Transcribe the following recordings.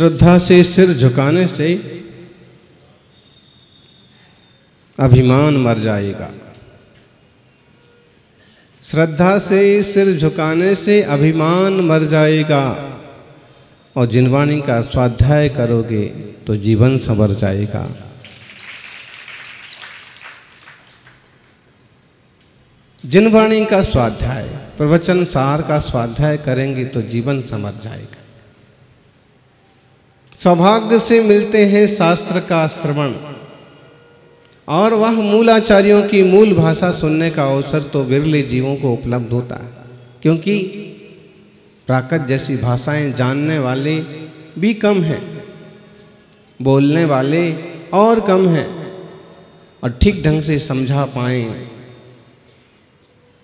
श्रद्धा से सिर झुकाने से अभिमान मर जाएगा। श्रद्धा से सिर झुकाने से अभिमान मर जाएगा और जिनवाणी का स्वाध्याय करोगे तो जीवन संवर जाएगा। जिनवाणी का स्वाध्याय, प्रवचन सार का स्वाध्याय करेंगे तो जीवन संवर जाएगा। सौभाग्य से मिलते हैं शास्त्र का श्रवण और वह मूलाचार्यों की मूल भाषा सुनने का अवसर तो विरले जीवों को उपलब्ध होता है, क्योंकि प्राकृत जैसी भाषाएं जानने वाले भी कम हैं, बोलने वाले और कम हैं, और ठीक ढंग से समझा पाएं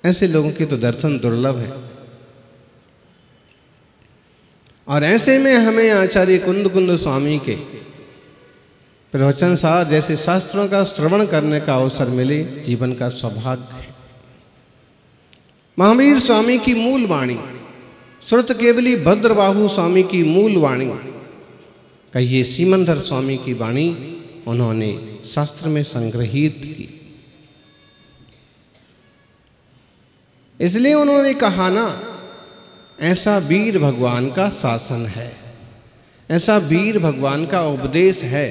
ऐसे लोगों के तो दर्शन दुर्लभ है। और ऐसे में हमें आचार्य कुंद कुंद स्वामी के प्रवचन सार जैसे शास्त्रों का श्रवण करने का अवसर मिले, जीवन का सौभाग्य है। महावीर स्वामी की मूल वाणी, श्रुत केवली भद्रबाहु स्वामी की मूल वाणी, कहिए सीमंधर स्वामी की वाणी उन्होंने शास्त्र में संग्रहित की। इसलिए उन्होंने कहा ना, ऐसा वीर भगवान का शासन है, ऐसा वीर भगवान का उपदेश है।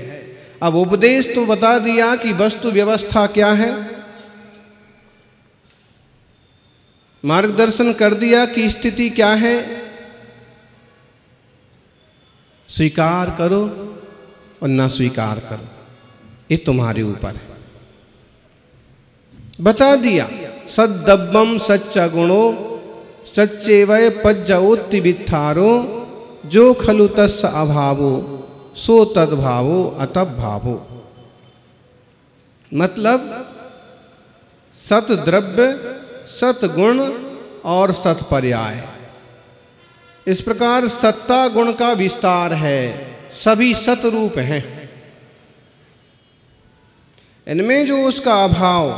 अब उपदेश तो बता दिया कि वस्तु व्यवस्था क्या है, मार्गदर्शन कर दिया कि स्थिति क्या है, स्वीकार करो और ना स्वीकार करो, ये तुम्हारे ऊपर है। बता दिया, सद्दब्बम सच्चा गुणो सच्चे वय पज्जोत्ति वित्थारो जो खलु तस् अभावो सो तद्भावो अतद्भावो। मतलब सत द्रव्य, सत गुण और सत पर्याय, इस प्रकार सत्ता गुण का विस्तार है, सभी सत रूप हैं। इनमें जो उसका अभाव,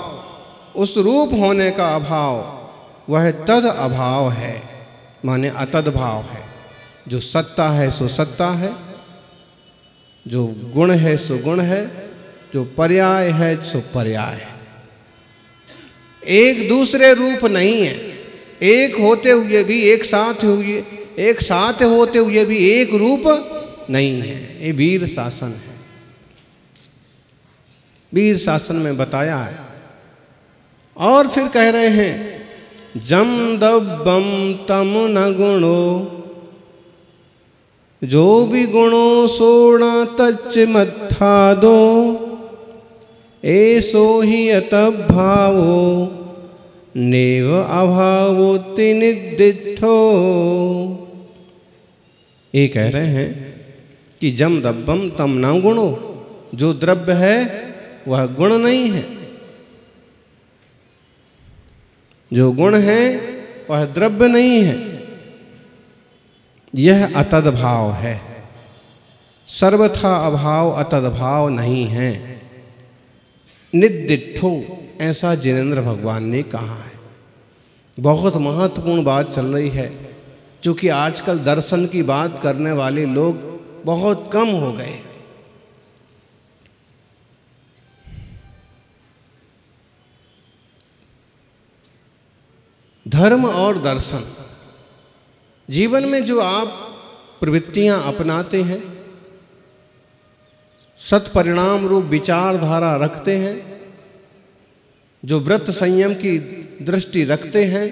उस रूप होने का अभाव, वह तद अभाव है, माने अतद भाव है। जो सत्ता है सो सत्ता है, जो गुण है सो गुण है, जो पर्याय है सो पर्याय है। एक दूसरे रूप नहीं है, एक होते हुए भी एक साथ होते हुए भी एक रूप नहीं है। ये वीर शासन है। वीर शासन में बताया है। और फिर कह रहे हैं, जम दब्बम तम न गुणो जो भी गुणो सोना तच मत्था दो ऐसो ही अतभावो नेव अभावो तिनिदिठो। ये कह रहे हैं कि जम दब्बम तम न गुणो, जो द्रव्य है वह गुण नहीं है, जो गुण है वह द्रव्य नहीं है, यह अतद्भाव है। सर्वथा अभाव अतद्भाव नहीं है। निदिठो, ऐसा जिनेंद्र भगवान ने कहा है। बहुत महत्वपूर्ण बात चल रही है, क्योंकि आजकल दर्शन की बात करने वाले लोग बहुत कम हो गए। धर्म और दर्शन, जीवन में जो आप प्रवृत्तियां अपनाते हैं, सत्परिणाम रूप विचारधारा रखते हैं, जो व्रत संयम की दृष्टि रखते हैं,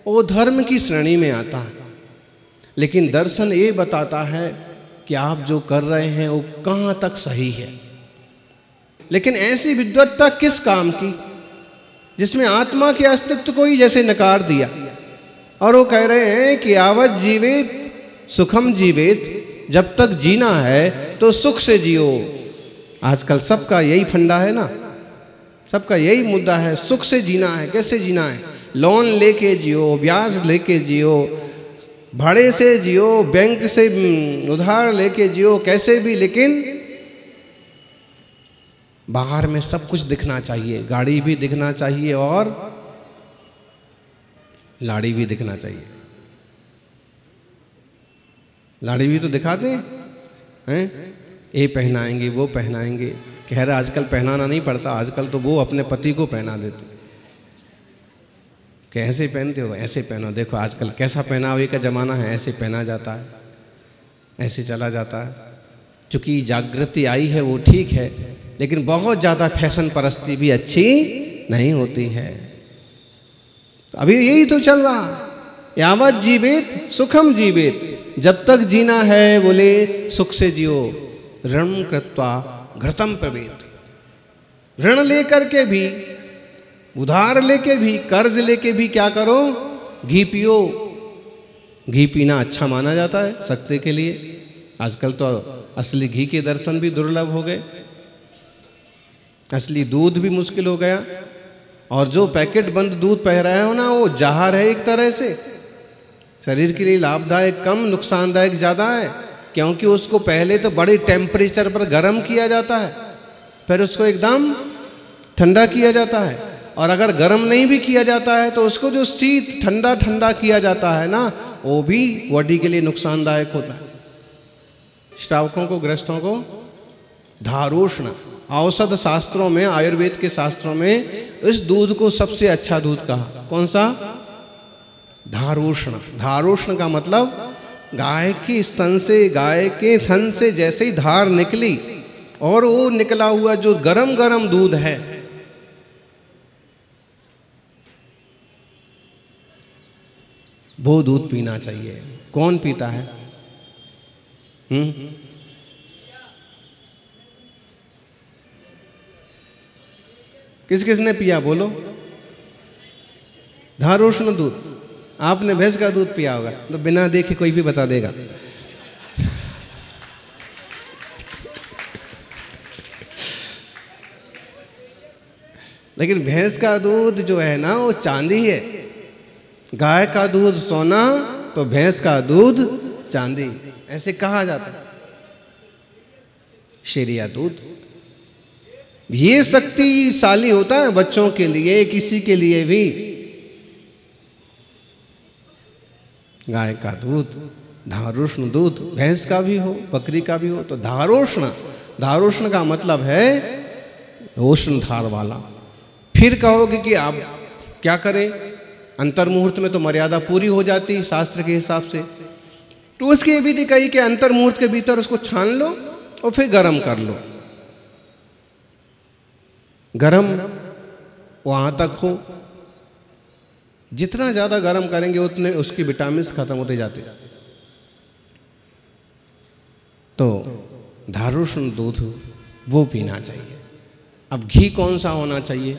वो धर्म की श्रेणी में आता है। लेकिन दर्शन ये बताता है कि आप जो कर रहे हैं वो कहाँ तक सही है। लेकिन ऐसी विद्वत्ता किस काम की जिसमें आत्मा के अस्तित्व को ही जैसे नकार दिया। और वो कह रहे हैं कि यावत जीवेत सुखम जीवेत, जब तक जीना है तो सुख से जियो। आजकल सबका यही फंडा है ना, सबका यही मुद्दा है, सुख से जीना है। कैसे जीना है? लोन लेके जियो, ब्याज लेके जियो, भाड़े से जियो, बैंक से उधार लेके जियो, कैसे भी, लेकिन बाहर में सब कुछ दिखना चाहिए, गाड़ी भी दिखना चाहिए और लाड़ी भी दिखना चाहिए। लाड़ी भी तो दिखा दें, हैं, ये पहनाएंगे वो पहनाएंगे। कह रहे आजकल पहनाना नहीं पड़ता, आजकल तो वो अपने पति को पहना देते। कैसे पहनते हो? ऐसे पहनो। देखो आजकल कैसा पहनावे का ज़माना है, ऐसे पहना जाता है, ऐसे चला जाता है। चूँकि जागृति आई है वो ठीक है, लेकिन बहुत ज़्यादा फैशन परस्ती भी अच्छी नहीं होती है। तो अभी यही तो चल रहा, यावत जीवेत सुखम जीवेत, जब तक जीना है बोले सुख से जियो। ऋण कृत्वा घृतम प्रवेत, ऋण लेकर के भी, उधार लेके भी, कर्ज लेके भी क्या करो? घी पियो। घी पीना अच्छा माना जाता है शक्ति के लिए। आजकल तो असली घी के दर्शन भी दुर्लभ हो गए, असली दूध भी मुश्किल हो गया। और जो पैकेट बंद दूध पह रहे हो ना, वो जहर है एक तरह से। शरीर के लिए लाभदायक कम, नुकसानदायक ज़्यादा है, क्योंकि उसको पहले तो बड़े टेम्परेचर पर गर्म किया जाता है, फिर उसको एकदम ठंडा किया जाता है। और अगर गर्म नहीं भी किया जाता है तो उसको जो शीत ठंडा ठंडा किया जाता है ना, वो भी बॉडी के लिए नुकसानदायक होता है। श्रावकों को, गृहस्थों को धारोष्ण, औषध शास्त्रों में, आयुर्वेद के शास्त्रों में इस दूध को सबसे अच्छा दूध कहा। कौन सा? धारोष्ण। धारोष्ण का मतलब गाय के स्तन से, गाय के थन से जैसे ही धार निकली और वो निकला हुआ जो गरम गरम दूध है, वो दूध पीना चाहिए। कौन पीता है? किस किस ने पिया? बोलो। धारोष्ण दूध। आपने भैंस का दूध पिया होगा, तो बिना देखे कोई भी बता देगा। लेकिन भैंस का दूध जो है ना, वो चांदी है। गाय का दूध सोना, तो भैंस का दूध चांदी, ऐसे कहा जाता है। शेरिया दूध ये शक्तिशाली होता है बच्चों के लिए, किसी के लिए भी। गाय का दूध, धारोष्ण दूध, भैंस का भी हो, बकरी का भी हो, तो धारोष्ण। धारोष्ण का मतलब है रोशन धार वाला। फिर कहोगे कि आप क्या करें? अंतर मुहूर्त में तो मर्यादा पूरी हो जाती शास्त्र के हिसाब से, तो उसकी विधि कही कि अंतर मुहूर्त के भीतर उसको छान लो और फिर गर्म कर लो। गर्म वहां तक हो, जितना ज्यादा गर्म करेंगे उतने उसकी विटामिन खत्म होते जाते। तो धारोष्ण दूध वो पीना चाहिए। अब घी कौन सा होना चाहिए?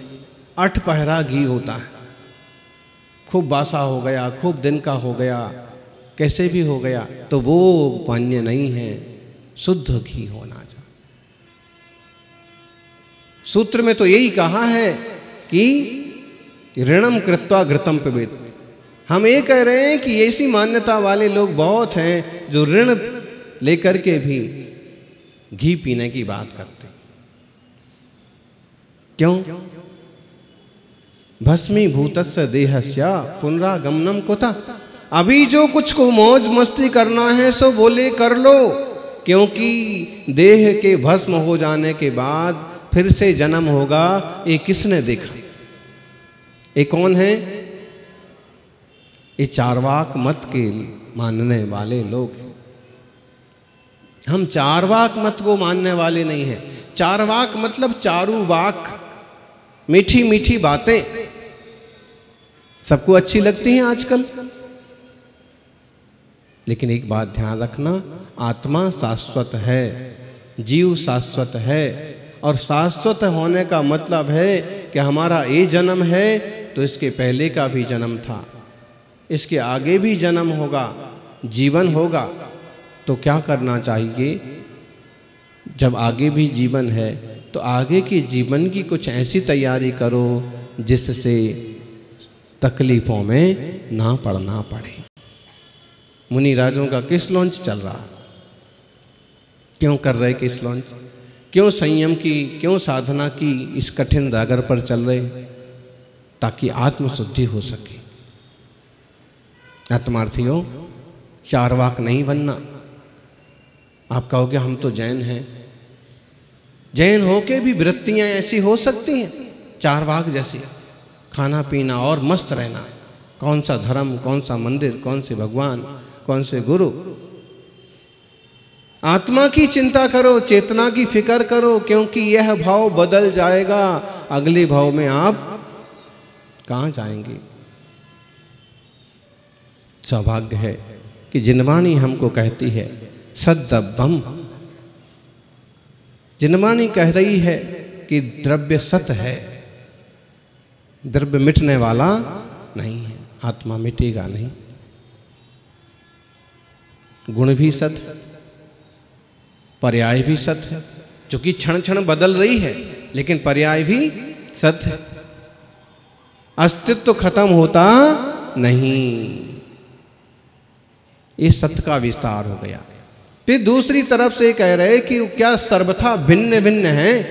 8 पहरा घी होता है। खूब बासा हो गया, खूब दिन का हो गया, कैसे भी हो गया, तो वो मान्य नहीं है। शुद्ध घी होना चाहिए। सूत्र में तो यही कहा है कि ऋणम कृत्वा घृतम पिबेत। हम ये कह रहे हैं कि ऐसी मान्यता वाले लोग बहुत हैं जो ऋण लेकर के भी घी पीने की बात करते। क्यों? भस्मीभूतस्य देहस्य पुनरागमनम कुतः। अभी जो कुछ को मौज मस्ती करना है सो बोले कर लो, क्योंकि देह के भस्म हो जाने के बाद फिर से जन्म होगा। ये किसने देखा? ये कौन है? ये चारवाक मत के मानने वाले लोग हैं। हम चारवाक मत को मानने वाले नहीं हैं। चारवाक मतलब चारू वाक, मीठी मीठी बातें सबको अच्छी लगती हैं आजकल। लेकिन एक बात ध्यान रखना, आत्मा शाश्वत है, जीव शाश्वत है। और शाश्वत होने का मतलब है कि हमारा ये जन्म है तो इसके पहले का भी जन्म था, इसके आगे भी जन्म होगा, जीवन होगा। तो क्या करना चाहिए? जब आगे भी जीवन है तो आगे के जीवन की कुछ ऐसी तैयारी करो जिससे तकलीफों में ना पड़ना पड़े। मुनि राजों का किस लॉन्च चल रहा? क्यों कर रहे किस लॉन्च? क्यों संयम की, क्यों साधना की इस कठिन दागर पर चल रहे? ताकि आत्मशुद्धि हो सके। आत्मार्थियों, चारवाक नहीं बनना। आप कहोगे हम तो जैन हैं। जैन होके भी वृत्तियां ऐसी हो सकती हैं चारवाक जैसी, खाना पीना और मस्त रहना। कौन सा धर्म, कौन सा मंदिर, कौन से भगवान, कौन से गुरु। आत्मा की चिंता करो, चेतना की फिक्र करो, क्योंकि यह भाव बदल जाएगा। अगले भाव में आप कहां जाएंगे। सौभाग्य है कि जिनवाणी हमको कहती है सद्दब्बम। जिनवाणी कह रही है कि द्रव्य सत है, द्रव्य मिटने वाला नहीं है, आत्मा मिटेगा नहीं। गुण भी सत, पर्याय भी सत है, चूंकि क्षण क्षण बदल रही है, लेकिन पर्याय भी सत है। अस्तित्व खत्म होता नहीं, इस सत्य का विस्तार हो गया। फिर दूसरी तरफ से कह रहे कि क्या सर्वथा भिन्न भिन्न है,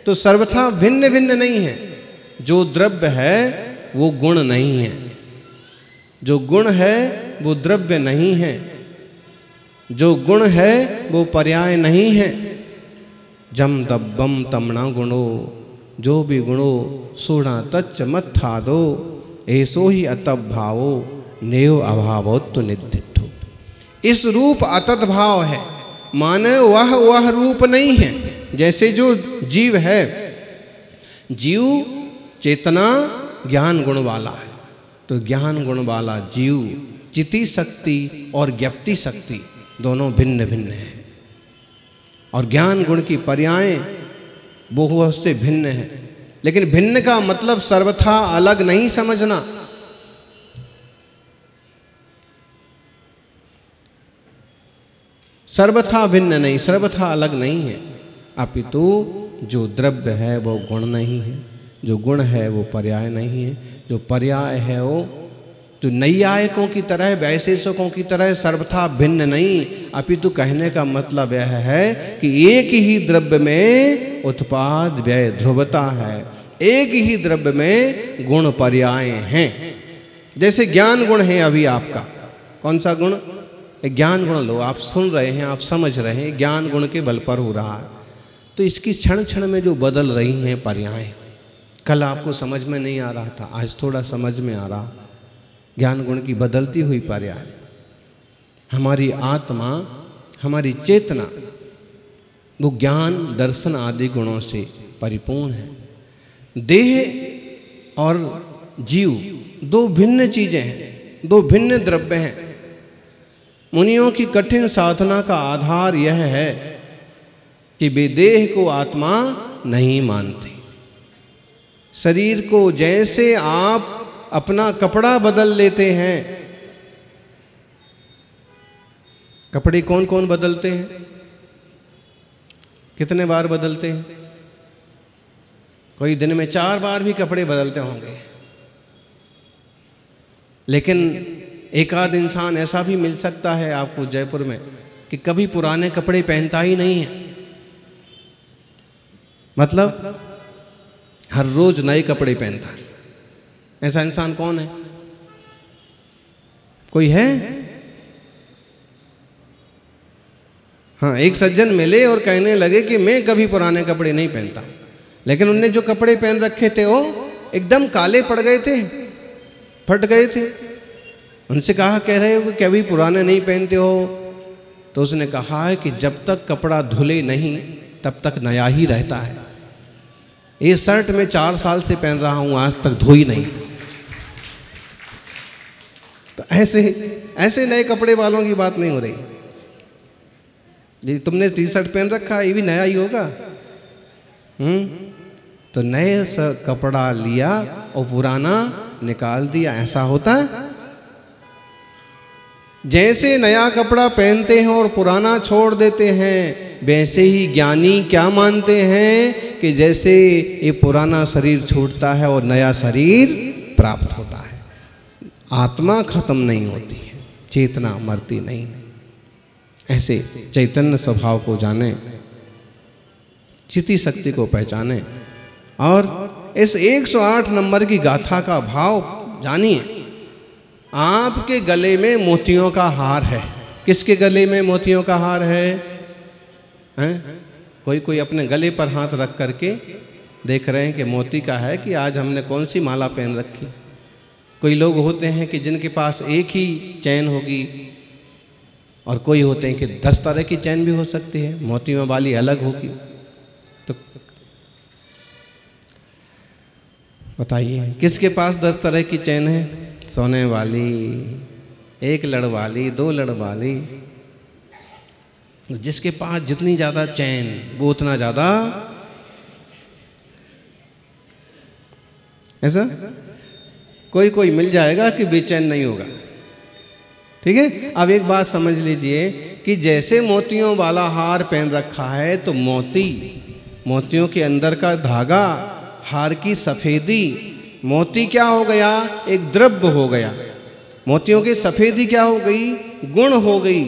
तो सर्वथा भिन्न भिन्न नहीं है। जो द्रव्य है वो गुण नहीं है, जो गुण है वो द्रव्य नहीं है, जो गुण है वो पर्याय नहीं है। जम दब्बम तमणा गुणो, जो भी गुणो सोना तच्च मत्थादो, ऐसो ही अतब भावो नेयो अभावोत्तु निधिट्ठु। इस रूप अतत भाव है, माने वह रूप नहीं है। जैसे जो जीव है, जीव चेतना ज्ञान गुण वाला है, तो ज्ञान गुण वाला जीव चिति शक्ति और ज्ञप्ति शक्ति दोनों भिन्न भिन्न हैं। और ज्ञान गुण की पर्याय बहुत से भिन्न है, लेकिन भिन्न का मतलब सर्वथा अलग नहीं समझना। सर्वथा भिन्न नहीं, सर्वथा अलग नहीं है, अपितु जो द्रव्य है वो गुण नहीं है, जो गुण है वो पर्याय नहीं है, जो पर्याय है वो तो नैयायिकों की तरह, वैशेषिकों की तरह सर्वथा भिन्न नहीं। अपितु कहने का मतलब यह है कि एक ही द्रव्य में उत्पाद व्यय ध्रुवता है, एक ही द्रव्य में गुण पर्याय हैं। जैसे ज्ञान गुण है अभी आपका, कौन सा गुण? ज्ञान गुण लो, आप सुन रहे हैं, आप समझ रहे हैं, ज्ञान गुण के बल पर हो रहा है। तो इसकी क्षण क्षण में जो बदल रही हैं पर्याय, कल आपको समझ में नहीं आ रहा था, आज थोड़ा समझ में आ रहा। ज्ञान गुण की बदलती हुई पर्याय। हमारी आत्मा, हमारी चेतना वो ज्ञान दर्शन आदि गुणों से परिपूर्ण है। देह और जीव दो भिन्न चीजें हैं, दो भिन्न द्रव्य हैं। मुनियों की कठिन साधना का आधार यह है कि वे देह को आत्मा नहीं मानते। शरीर को जैसे आप अपना कपड़ा बदल लेते हैं, कपड़े कौन कौन बदलते हैं? कितने बार बदलते हैं? कोई दिन में 4 बार भी कपड़े बदलते होंगे। लेकिन एक आध इंसान ऐसा भी मिल सकता है आपको जयपुर में कि कभी पुराने कपड़े पहनता ही नहीं है, मतलब हर रोज नए कपड़े पहनता है। ऐसा इंसान कौन है? कोई है? हाँ, एक सज्जन मिले और कहने लगे कि मैं कभी पुराने कपड़े नहीं पहनता, लेकिन उनने जो कपड़े पहन रखे थे वो एकदम काले पड़ गए थे, फट गए थे। उनसे कहा, कह रहे हो कि कभी पुराने नहीं पहनते हो? तो उसने कहा है कि जब तक कपड़ा धुले नहीं तब तक नया ही रहता है। ये शर्ट मैं 4 साल से पहन रहा हूं, आज तक धोई नहीं। तो ऐसे नए कपड़े वालों की बात नहीं हो रही। यदि तुमने टी-शर्ट पहन रखा है, ये भी नया ही होगा। तो नए सा कपड़ा लिया और पुराना निकाल दिया, ऐसा होता है। जैसे नया कपड़ा पहनते हैं और पुराना छोड़ देते हैं, वैसे ही ज्ञानी क्या मानते हैं कि जैसे ये पुराना शरीर छूटता है और नया शरीर प्राप्त होता है। आत्मा खत्म नहीं होती है, चेतना मरती नहीं है। ऐसे चैतन्य स्वभाव को जाने, चिति शक्ति को पहचाने और इस 108 नंबर की गाथा का भाव जानिए। आपके गले में मोतियों का हार है। किसके गले में मोतियों का हार है? हैं? कोई कोई अपने गले पर हाथ रख करके देख रहे हैं कि मोती का है कि आज हमने कौन सी माला पहन रखी। कोई लोग होते हैं कि जिनके पास एक ही चैन होगी, और कोई होते हैं कि 10 तरह की चैन भी हो सकती है, मोतियों वाली अलग होगी। तो बताइए किसके पास 10 तरह की चैन है? सोने वाली, 1 लड़ वाली, 2 लड़ वाली। जिसके पास जितनी ज्यादा चैन वो उतना ज्यादा ऐसा। कोई कोई मिल जाएगा कि बेचैन नहीं होगा। ठीक है, अब एक बात समझ लीजिए कि जैसे मोतियों वाला हार पहन रखा है, तो मोतियों के अंदर का धागा, हार की सफेदी, मोती क्या हो गया? एक द्रव्य हो गया। मोतियों की सफेदी क्या हो गई? गुण हो गई।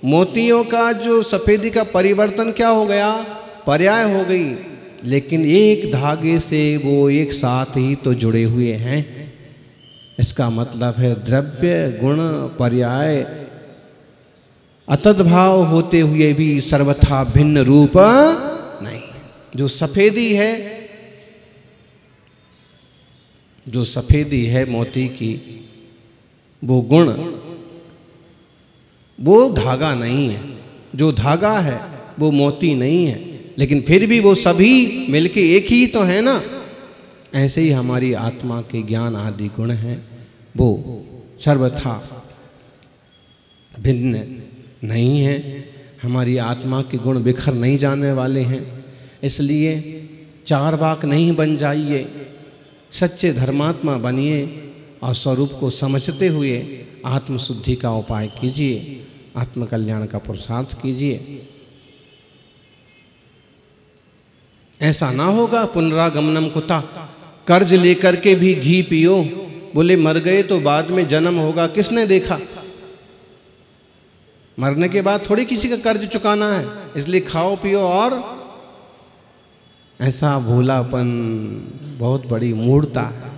मोतियों का जो सफेदी का परिवर्तन क्या हो गया? पर्याय हो गई। लेकिन एक धागे से वो एक साथ ही तो जुड़े हुए हैं। इसका मतलब है द्रव्य, गुण, पर्याय अतद्भाव होते हुए भी सर्वथा भिन्न रूप नहीं। जो सफेदी है मोती की, वो गुण, वो धागा नहीं है। जो धागा है वो मोती नहीं है, लेकिन फिर भी वो सभी मिलके एक ही तो है ना। ऐसे ही हमारी आत्मा के ज्ञान आदि गुण हैं, वो सर्वथा भिन्न नहीं है। हमारी आत्मा के गुण बिखर नहीं जाने वाले हैं। इसलिए चार्वाक नहीं बन जाइए, सच्चे धर्मात्मा बनिए और स्वरूप को समझते हुए आत्मशुद्धि का उपाय कीजिए, आत्मकल्याण का पुरुषार्थ कीजिए। ऐसा ना होगा पुनरागमनम कुता, कर्ज लेकर के भी घी पियो। बोले मर गए तो बाद में जन्म होगा, किसने देखा? मरने के बाद थोड़ी किसी का कर्ज चुकाना है, इसलिए खाओ पियो। और ऐसा भोलापन बहुत बड़ी मूढ़ता है।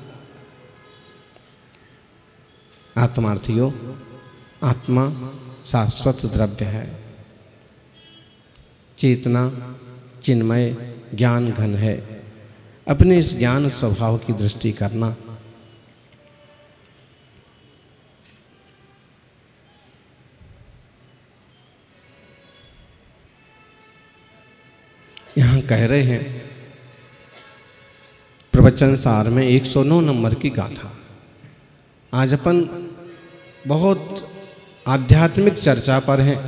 आत्मार्थियों, आत्मा शाश्वत द्रव्य है, चेतना चिन्मय ज्ञान घन है। अपने इस ज्ञान स्वभाव की दृष्टि करना। यहाँ कह रहे हैं प्रवचन सार में 109 नंबर की गाथा। आज अपन बहुत आध्यात्मिक चर्चा पर हैं।